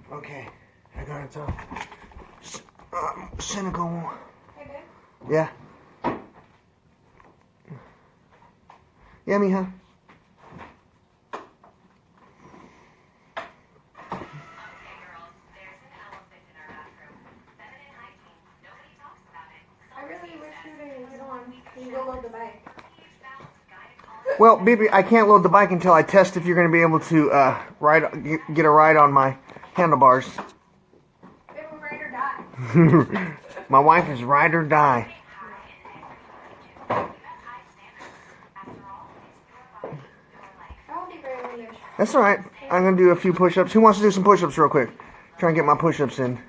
Okay, I got it. Cynical. Hey, babe. Yeah. Yeah, mija. I really wish you didn't get on. Can you go load the bike? Well, baby, I can't load the bike until I test if you're going to be able to get a ride on my handlebars. Babe, I'm ride or die. My wife is ride or die. I won't be very long. That's all right. I'm going to do a few push-ups. Who wants to do some push-ups real quick? Try and get my push-ups in.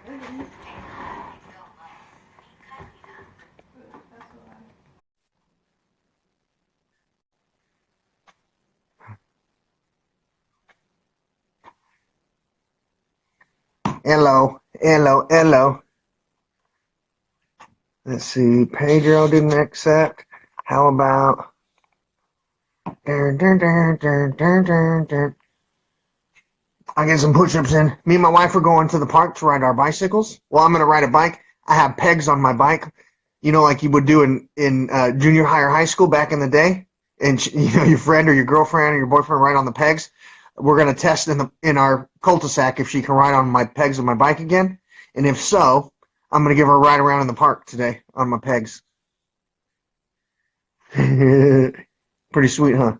Hello, hello, hello. Let's see. Pedro didn't accept. How about... Dun, dun, dun, dun, dun, dun, dun. I get some push-ups in. Me and my wife are going to the park to ride our bicycles. Well, I'm going to ride a bike. I have pegs on my bike, you know, like you would do in junior high or high school back in the day. And you know, your friend or your girlfriend or your boyfriend ride on the pegs. We're going to test in our cul-de-sac if she can ride on my pegs of my bike again. And if so, I'm going to give her a ride around in the park today on my pegs. Pretty sweet, huh?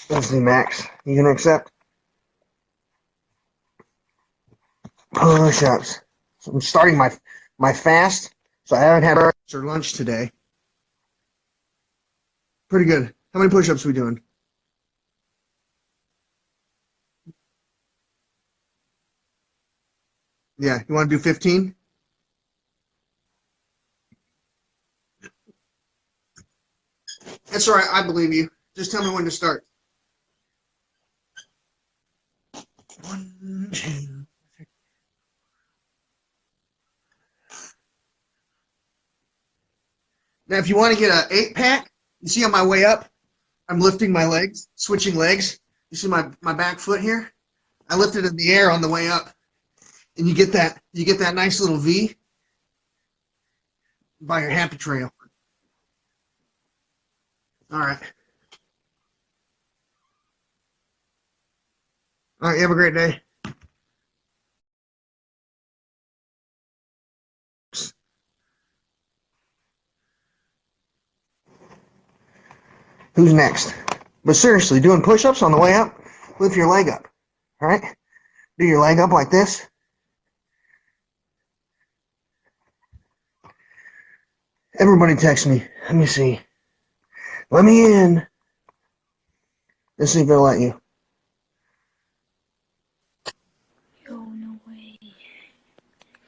Let's see, Max. You gonna accept? Push-ups. So I'm starting my fast, so I haven't had breakfast or lunch today. Pretty good. How many push-ups are we doing? Yeah, you want to do 15? That's all right. I believe you. Just tell me when to start. 1, 2. Now, if you want to get an 8-pack, you see on my way up, I'm lifting my legs, switching legs. You see my back foot here? I lift it in the air on the way up, and you get that nice little V by your happy trail. All right. All right. You have a great day. Who's next? But seriously, doing push-ups on the way up, lift your leg up. All right? Do your leg up like this. Everybody text me. Let me see. Let me in. Let's see if they'll let you. Yo, no way.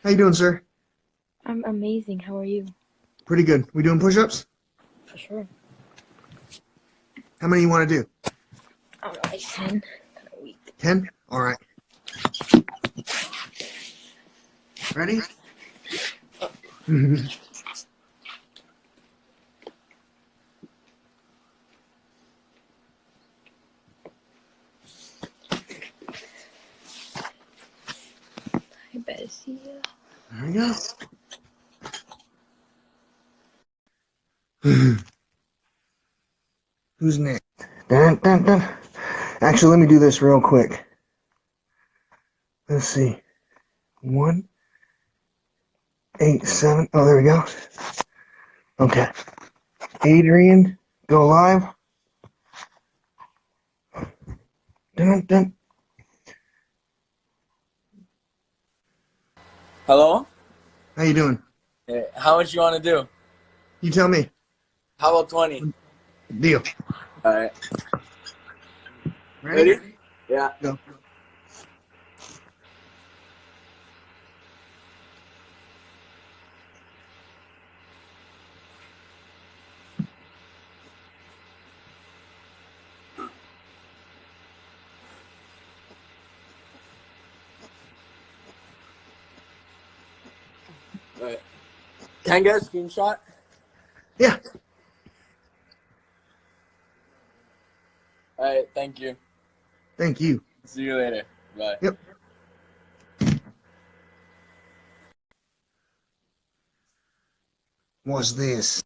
How you doing, sir? I'm amazing. How are you? Pretty good. We doing push-ups? For sure. How many you want to do? I don't know, like 10. Kind of weak. 10? All right. Ready? I better see ya. There we go. Who's next? Dun, dun, dun. Actually, let me do this real quick. Let's see. 1, 8, 7. Oh, there we go. Okay. Adrian, go live. Dun, dun. Hello? How you doing? Hey, how much you want to do? You tell me. How about 20? Deal. All right. Ready? Yeah. Go. All right. Can I get a screenshot? Yeah. All right. Thank you. Thank you. See you later. Bye. Yep. What's this?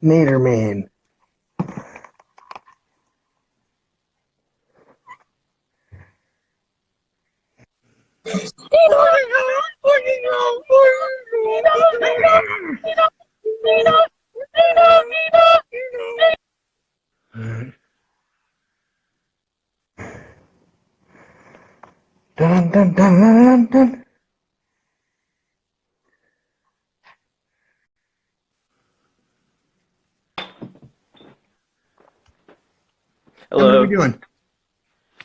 Nader Man. Dun dun dun dun dun. How many are we Hello.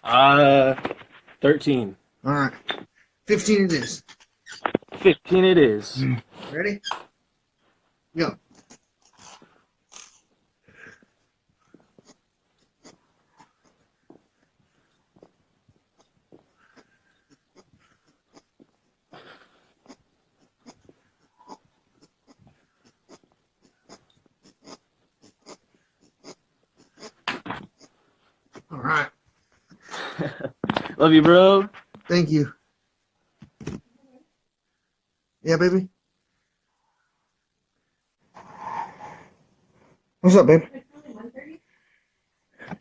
doing? 13. All right. 15 it is. 15 it is. Ready? Go. All right. Love you, bro. Thank you. Yeah, baby. What's up, babe?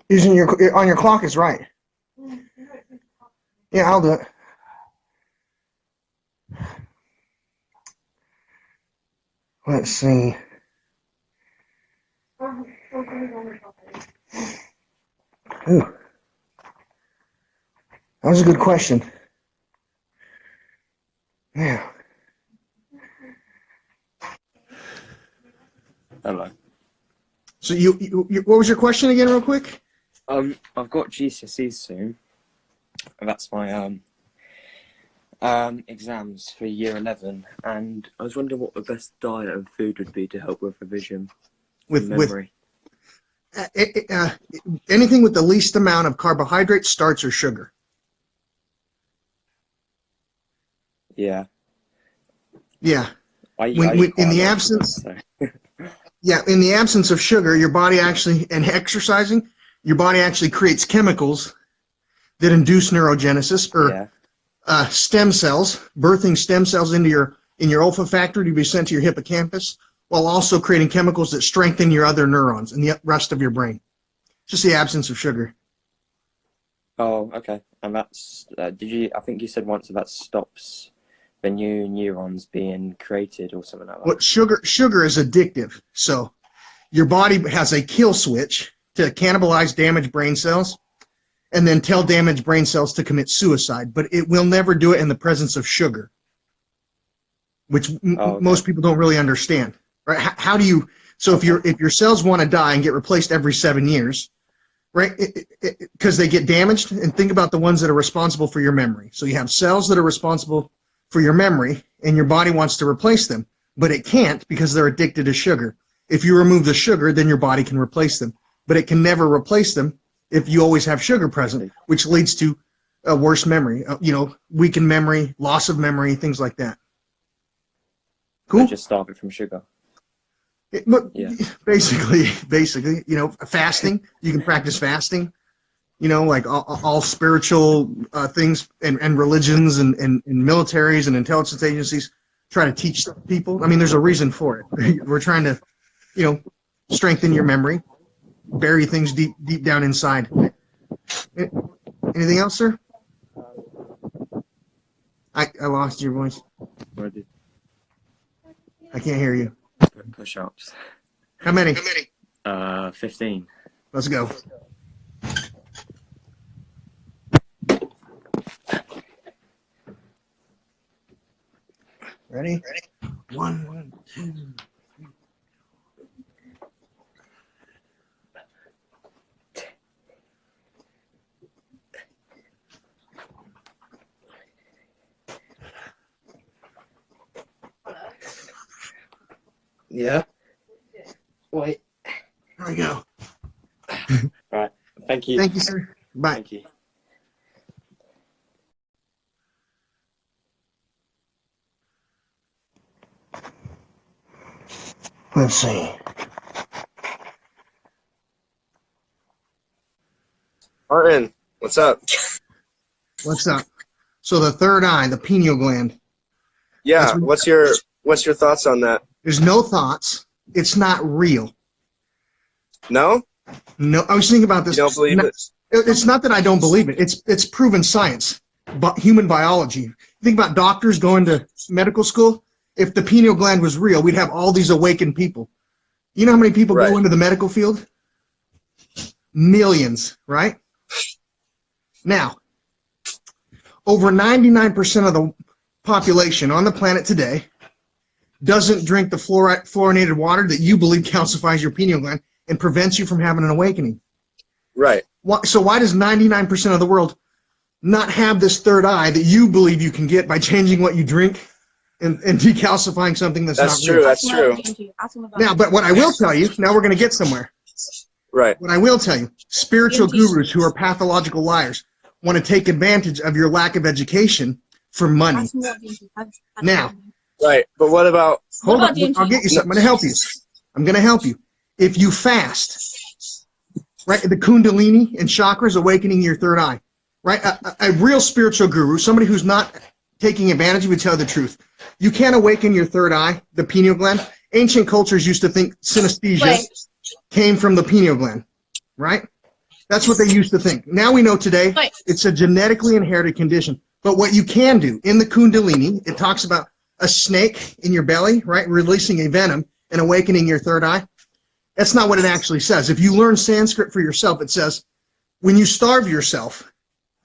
Using your on your clock is right. Yeah, I'll do it. Let's see. Ooh. That was a good question. Yeah. Hello. So you what was your question again, real quick? I've got GCSEs soon. That's my exams for year 11, and I was wondering what the best diet and food would be to help with revision With and memory. Anything with the least amount of carbohydrates, starch, or sugar. Yeah. Yeah. I When eat quite in a the lot of absence, sugar, so. yeah, in the absence of sugar, your body actually, and exercising, your body actually creates chemicals that induce neurogenesis or Yeah. stem cells, birthing stem cells into your olfactory to be sent to your hippocampus, while also creating chemicals that strengthen your other neurons and the rest of your brain. Just the absence of sugar. Oh, okay. And that's I think you said once that stops the new neurons being created or something like that. What sugar is addictive. So your body has a kill switch to cannibalize damaged brain cells and then tell damaged brain cells to commit suicide, but it will never do it in the presence of sugar, which Okay. most people don't really understand. Right? How do you? So Okay. if your cells want to die and get replaced every 7 years, right? Because they get damaged, and think about the ones that are responsible for your memory. So you have cells that are responsible for your memory, and your body wants to replace them, but it can't because they're addicted to sugar. If you remove the sugar, then your body can replace them, but it can never replace them if you always have sugar present, which leads to a worse memory, weakened memory, loss of memory, things like that. So Cool. just stop it from sugar. But Yeah. basically, fasting. You can practice fasting. Like all spiritual things and religions and militaries and intelligence agencies try to teach people. I mean, there's a reason for it. We're trying to, strengthen your memory, bury things deep down inside. Anything else, sir? I lost your voice. What do I can't hear you. push-ups? How many? 15. Let's go. Ready? 1, 2. Yeah. Wait. There we go. Right. Thank you. Thank you, sir. Bye. Thank you. Let's see. Martin, what's up? What's up? So the third eye, the pineal gland. Yeah, That's- what's your thoughts on that? There's no thoughts. It's not real. No? No, I was thinking about this. You don't believe it? It's not that I don't believe it. It's proven science, but human biology. Think about doctors going to medical school. If the pineal gland was real, we'd have all these awakened people. You know how many people Right. go into the medical field? Millions, right? Now, over 99% of the population on the planet today doesn't drink the fluorinated water that you believe calcifies your pineal gland and prevents you from having an awakening. Right. So why does 99% of the world not have this third eye that you believe you can get by changing what you drink and decalcifying something that's not true. real? That's true. Now, but what I will tell you, now we're going to get somewhere. Right. What I will tell you, spiritual gurus who are pathological liars want to take advantage of your lack of education for money. Now, Right. But what about hold about on, DMT? I'll get you something. I'm going to help you. I'm going to help you. If you fast, right, the kundalini and chakras awakening your third eye, right? A real spiritual guru, somebody who's not taking advantage of you, tell you the truth. You can't awaken your third eye, the pineal gland. Ancient cultures used to think synesthesia came from the pineal gland, right? That's what they used to think. Now we know today it's a genetically inherited condition. But what you can do in the kundalini, it talks about a snake in your belly, right, releasing a venom and awakening your third eye. That's not what it actually says. If you learn Sanskrit for yourself, it says when you starve yourself,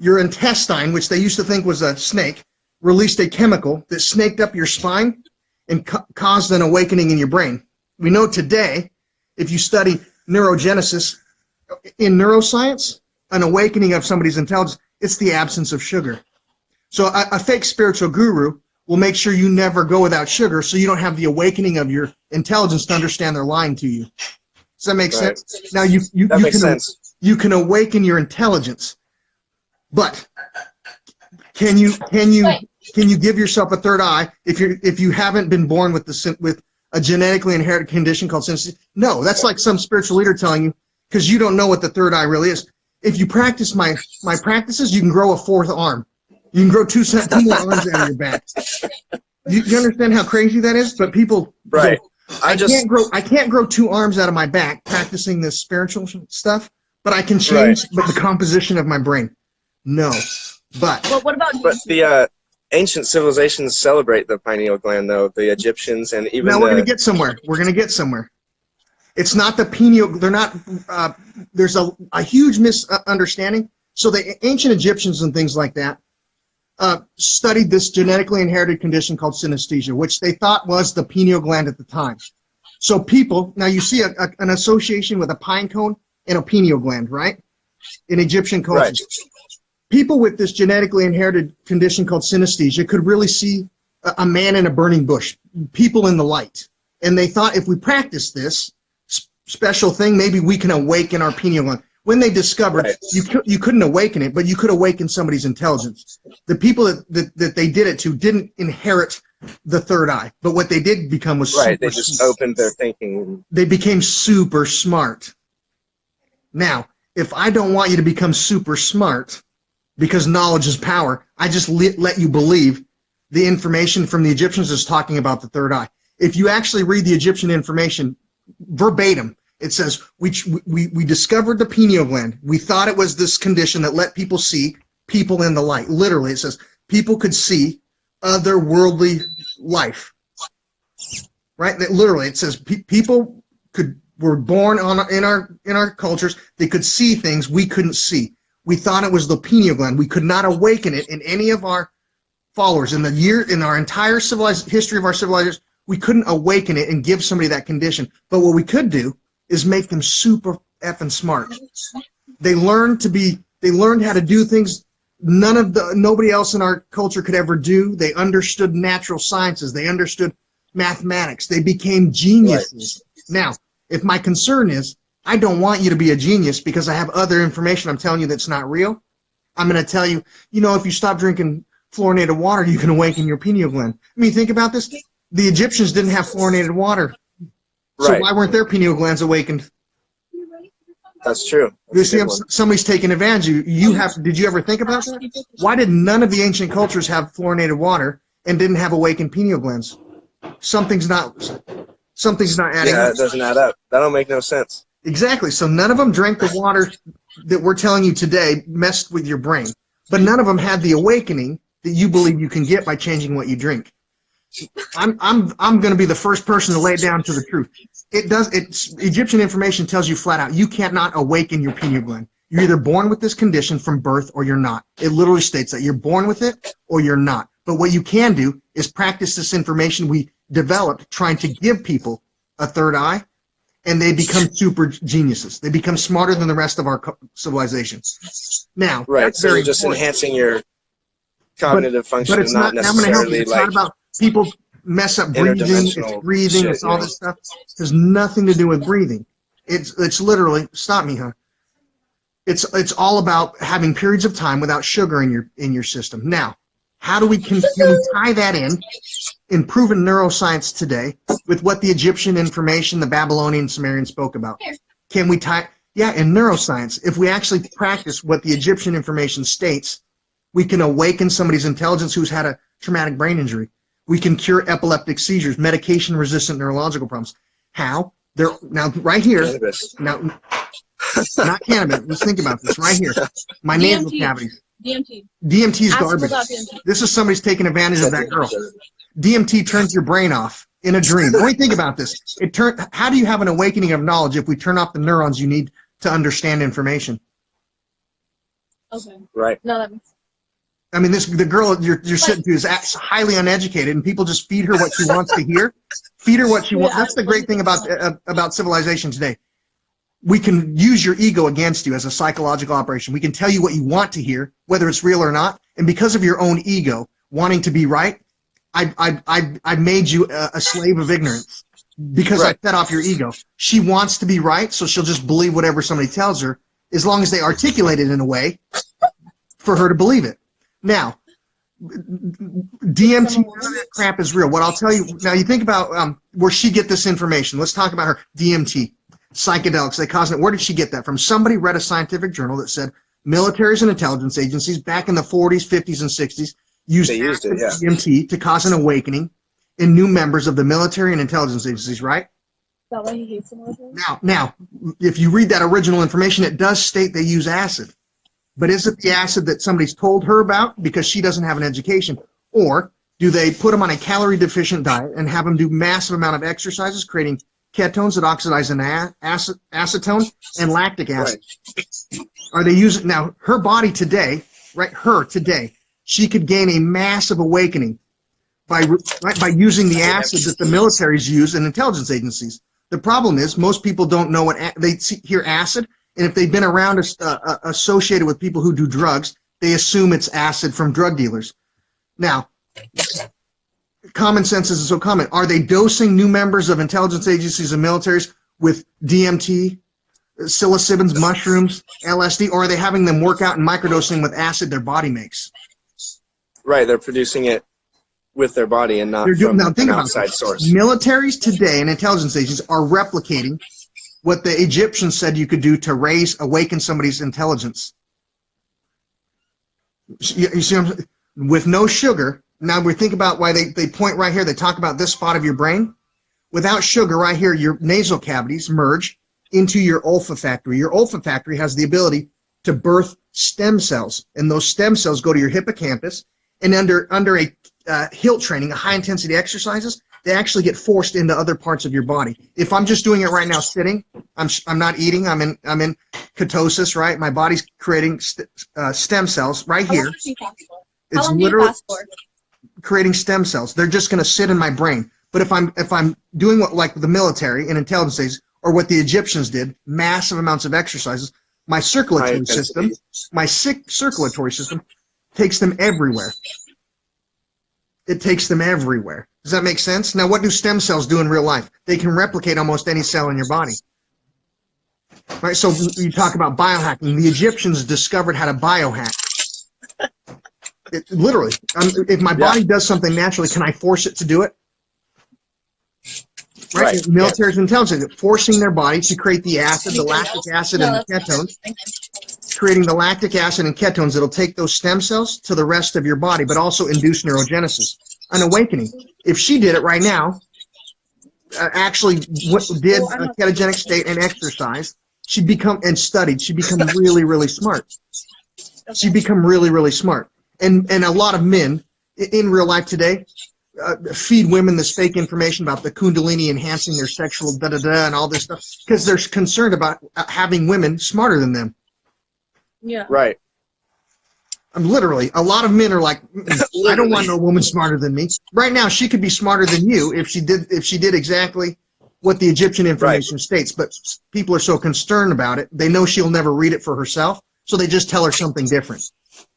your intestine, which they used to think was a snake, released a chemical that snaked up your spine and caused an awakening in your brain. We know today, if you study neurogenesis in neuroscience, an awakening of somebody's intelligence, it's the absence of sugar. So a fake spiritual guru will make sure you never go without sugar so you don't have the awakening of your intelligence to understand they're lying to you. Does that make Right. sense? Now you can awaken your intelligence, but can you give yourself a third eye if you haven't been born with a genetically inherited condition called synesthesia? No, that's like some spiritual leader telling you because you don't know what the third eye really is. If you practice my practices, you can grow a fourth arm. You can grow two more arms out of your back. You understand how crazy that is? But people, right? I can't grow two arms out of my back practicing this spiritual stuff, but I can change the composition of my brain. No, but what about the ancient civilizations celebrate the pineal gland, though. The Egyptians and even now we're going to get somewhere. We're going to get somewhere. It's not the pineal. They're not. There's a huge misunderstanding. So the ancient Egyptians and things like that studied this genetically inherited condition called synesthesia, which they thought was the pineal gland at the time. So people, now you see an association with a pine cone and a pineal gland, right? In Egyptian culture. Right. People with this genetically inherited condition called synesthesia could really see a man in a burning bush, people in the light. And they thought if we practice this special thing, maybe we can awaken our pineal gland. When they discovered you couldn't awaken it, but you could awaken somebody's intelligence. The people that they did it to didn't inherit the third eye, but what they did become was right. They just opened their thinking. They became super smart. Now, if I don't want you to become super smart, because knowledge is power, I just let you believe the information from the Egyptians is talking about the third eye. If you actually read the Egyptian information verbatim, it says, we discovered the pineal gland. We thought it was this condition that let people see people in the light. Literally, it says people could see otherworldly life. Right? That literally, it says people were born in our cultures. They could see things we couldn't see. We thought it was the pineal gland. We could not awaken it in any of our followers. In our entire civilized history of our civilization, we couldn't awaken it and give somebody that condition. But what we could do is make them super effing smart. They learned how to do things nobody else in our culture could ever do. They understood natural sciences. They understood mathematics. They became geniuses. Right. Now, if my concern is, I don't want you to be a genius because I have other information I'm telling you that's not real, I'm going to tell you, if you stop drinking fluorinated water, you can awaken your pineal gland. I mean, think about this. The Egyptians didn't have fluorinated water. So why weren't their pineal glands awakened? That's true. You That's a see, good one. somebody's taking advantage of you. Did you ever think about that? Why did none of the ancient cultures have fluorinated water and didn't have awakened pineal glands? Something's not adding Yeah, up. it doesn't add up. That don't make no sense. Exactly. So none of them drank the water that we're telling you today messed with your brain, but none of them had the awakening that you believe you can get by changing what you drink. I'm going to be the first person to lay it down to the truth. Egyptian information tells you flat out you cannot awaken your pineal gland. You're either born with this condition from birth or you're not. It literally states that you're born with it or you're not. But what you can do is practice this information we developed trying to give people a third eye, and they become super geniuses. They become smarter than the rest of our civilization. Now, Right. that's So very you're just important. enhancing your cognitive function, But it's not not. I'm going to help you. necessarily It's like not about people mess up breathing. It's interdimensional breathing. shit, It's all yeah. this stuff. It has nothing to do with breathing. It's literally stop me, huh? It's all about having periods of time without sugar in your system. Now, how do we can we tie that in proven neuroscience today with what the Egyptian information, the Babylonian Sumerian spoke about? Can we tie? Yeah, in neuroscience, if we actually practice what the Egyptian information states, we can awaken somebody's intelligence who's had a traumatic brain injury. We can cure epileptic seizures, medication-resistant neurological problems. How? Now, right here. Cannabis. Now, not cannabis. Let's think about this right here. My nasal DMT. cavities. DMT. DMT is Ask garbage. about DMT. This is somebody's taking advantage of that girl. DMT turns your brain off in a dream. Only think about this. How do you have an awakening of knowledge if we turn off the neurons you need to understand information? Okay. Right. No, that makes I mean, the girl you're sitting to is highly uneducated, and people just feed her what she wants to hear. Feed her what she wants. That's the great thing about civilization today. We can use your ego against you as a psychological operation. We can tell you what you want to hear, whether it's real or not. And because of your own ego wanting to be right, I made you a slave of ignorance because I set off your ego. She wants to be right, so she'll just believe whatever somebody tells her, as long as they articulate it in a way for her to believe it. Now, DMT, none of that crap is real. What I'll tell you, now you think about where she get this information. Let's talk about her DMT, psychedelics. They cause it. Where did she get that from? Somebody read a scientific journal that said militaries and intelligence agencies back in the 40s, 50s, and 60s used DMT to cause an awakening in new members of the military and intelligence agencies, right? Is that why he hates the military? Now, if you read that original information, it does state they use acid. But is it the acid that somebody's told her about because she doesn't have an education? Or do they put them on a calorie-deficient diet and have them do massive amount of exercises, creating ketones that oxidize in acetone and lactic acid? Right. Are they using now her body today, right? Her today, she could gain a massive awakening by using the acid that the militaries use and intelligence agencies. The problem is most people don't know what they hear acid. And if they've been around associated with people who do drugs, they assume it's acid from drug dealers. Now, common sense isn't so common. Are they dosing new members of intelligence agencies and militaries with DMT, psilocybins, mushrooms, LSD, or are they having them work out and microdosing with acid their body makes? Right, they're producing it with their body and not from an outside source. Militaries today and intelligence agencies are replicating what the Egyptians said you could do to awaken somebody's intelligence. You see, with no sugar. Now we think about why they point right here. They talk about this spot of your brain. Without sugar, right here, your nasal cavities merge into your olfactory. Your olfactory has the ability to birth stem cells, and those stem cells go to your hippocampus. And under a HIIT training, a high-intensity exercises, they actually get forced into other parts of your body. If I'm just doing it right now sitting, I'm not eating, I'm in ketosis, right? My body's creating stem cells right here. It's literally creating stem cells. They're just going to sit in my brain. But if I'm doing what like the military and intelligence agencies, or what the Egyptians did, massive amounts of exercises, my circulatory system takes them everywhere. It takes them everywhere. Does that make sense? Now, what do stem cells do in real life? They can replicate almost any cell in your body. Right? So you talk about biohacking. The Egyptians discovered how to biohack. Literally. If my body does something naturally, can I force it to do it? Right, The military's intelligent, forcing their body to create the acid, the lactic acid, and the ketones. Creating the lactic acid and ketones that'll take those stem cells to the rest of your body, but also induce neurogenesis, an awakening. If she did it right now, actually did a ketogenic state and exercise, she'd become, and studied, she'd become really, really smart. She'd become really, really smart. And a lot of men in real life today feed women this fake information about the Kundalini enhancing their sexual da-da-da and all this stuff because they're concerned about having women smarter than them. Yeah. Right. I'm literally, a lot of men are like, I don't want no woman smarter than me. Right now, she could be smarter than you if she did exactly what the Egyptian information states. But people are so concerned about it, they know she'll never read it for herself, so they just tell her something different.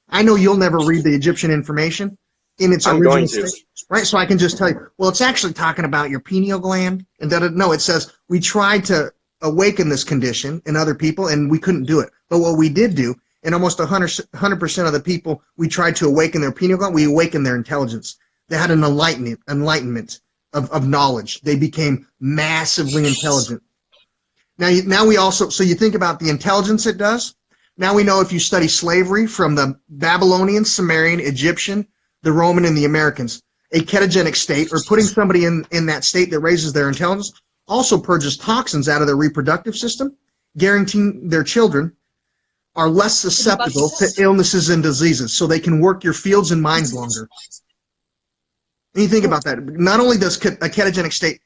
I know you'll never read the Egyptian information in its original state, right? So I can just tell you, well, it's actually talking about your pineal gland, and no, it says we tried to awaken this condition in other people, and we couldn't do it. But what we did do, and almost 100% of the people we tried to awaken their pineal gland, we awakened their intelligence. They had an enlightenment of knowledge. They became massively intelligent. Now we also, so you think about the intelligence it does. Now we know if you study slavery from the Babylonian, Sumerian, Egyptian, the Roman, and the Americans, a ketogenic state, or putting somebody in that state that raises their intelligence, also purges toxins out of their reproductive system, guaranteeing their children are less susceptible to illnesses and diseases, so they can work your fields and minds longer. And you think about that. Not only does a ketogenic state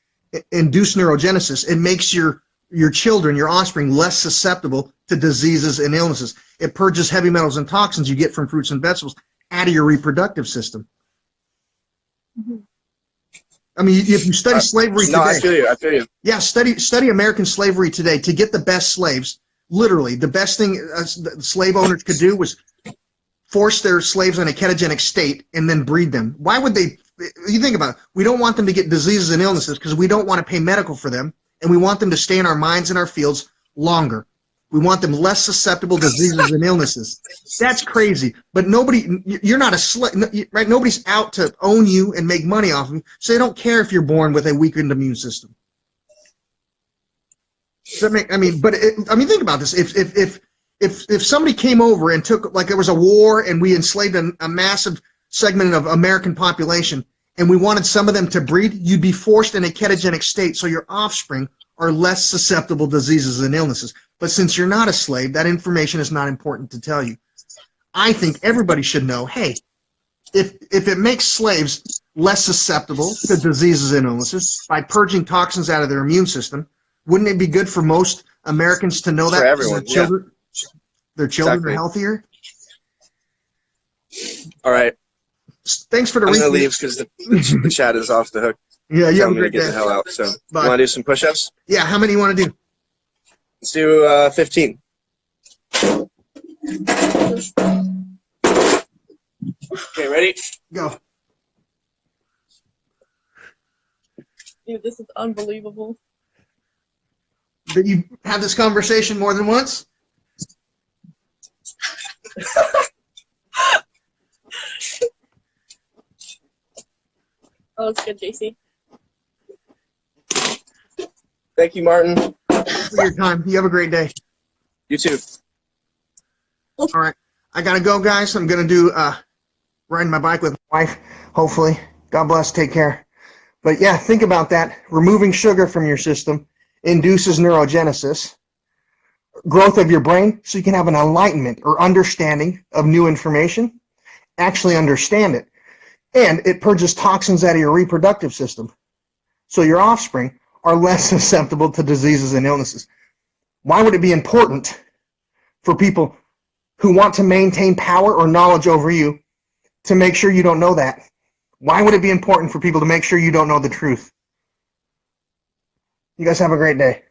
induce neurogenesis, it makes your children, your offspring, less susceptible to diseases and illnesses. It purges heavy metals and toxins you get from fruits and vegetables out of your reproductive system. Mm-hmm. I mean, if you study slavery today. No, I feel you. Yeah, study American slavery today to get the best slaves. Literally, the best thing slave owners could do was force their slaves on a ketogenic state and then breed them. Why would they? You think about it. We don't want them to get diseases and illnesses because we don't want to pay medical for them, and we want them to stay in our minds and our fields longer. We want them less susceptible to diseases and illnesses. That's crazy. But you're not a slave, right? Nobody's out to own you and make money off of you, so they don't care if you're born with a weakened immune system. Think about this. If somebody came over and took, like there was a war and we enslaved a massive segment of American population and we wanted some of them to breed, you'd be forced in a ketogenic state so your offspring are less susceptible to diseases and illnesses. But since you're not a slave, that information is not important to tell you. I think everybody should know, hey, if it makes slaves less susceptible to diseases and illnesses by purging toxins out of their immune system, wouldn't it be good for most Americans to know that? For everyone, their children are healthier? All right. Thanks for the I'm going to repeat. leave because the chat is off the hook. Yeah, you have I'm a going to great get day. the hell out. So, Bye. you want to do some push-ups? Yeah, how many you want to do? Let's do 15. Okay, ready? Go. Dude, this is unbelievable. Did you have this conversation more than once? Oh, it's good, JC. Thank you, Martin. Thanks for your time. You have a great day. You too. All right. I got to go, guys. I'm going to do riding my bike with my wife, hopefully. God bless. Take care. But, yeah, think about that. Removing sugar from your system induces neurogenesis, growth of your brain, so you can have an enlightenment or understanding of new information, actually understand it. And it purges toxins out of your reproductive system, so your offspring are less susceptible to diseases and illnesses. Why would it be important for people who want to maintain power or knowledge over you to make sure you don't know that? Why would it be important for people to make sure you don't know the truth? You guys have a great day.